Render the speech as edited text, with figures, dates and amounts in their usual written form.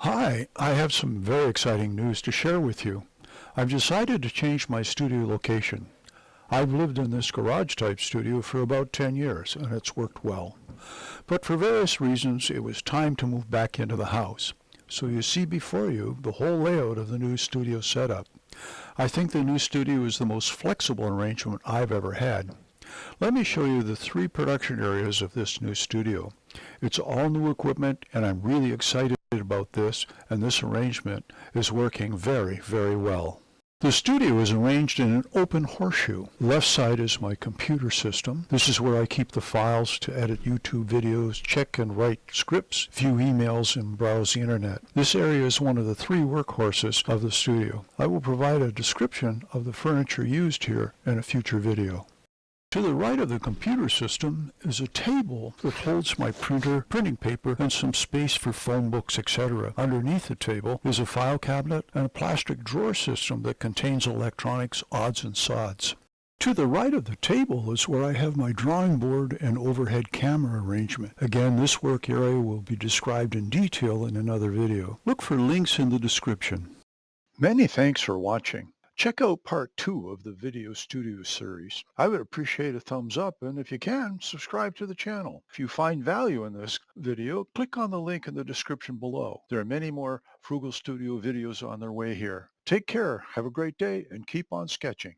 Hi, I have some very exciting news to share with you. I've decided to change my studio location. I've lived in this garage-type studio for about 10 years, and it's worked well. But for various reasons, it was time to move back into the house. So you see before you the whole layout of the new studio setup. I think the new studio is the most flexible arrangement I've ever had. Let me show you the three production areas of this new studio. It's all new equipment, and I'm really excited about this, and this arrangement is working very, very well. The studio is arranged in an open horseshoe. Left side is my computer system. This is where I keep the files to edit YouTube videos, check and write scripts, view emails, and browse the internet. This area is one of the three workhorses of the studio. I will provide a description of the furniture used here in a future video. To the right of the computer system is a table that holds my printer, printing paper, and some space for phone books, etc. Underneath the table is a file cabinet and a plastic drawer system that contains electronics, odds and sods. To the right of the table is where I have my drawing board and overhead camera arrangement. Again, this work area will be described in detail in another video. Look for links in the description. Many thanks for watching. Check out part 2 of the Video Studio series. I would appreciate a thumbs up, and if you can, subscribe to the channel. If you find value in this video, click on the link in the description below. There are many more Frugal Studio videos on their way here. Take care, have a great day, and keep on sketching.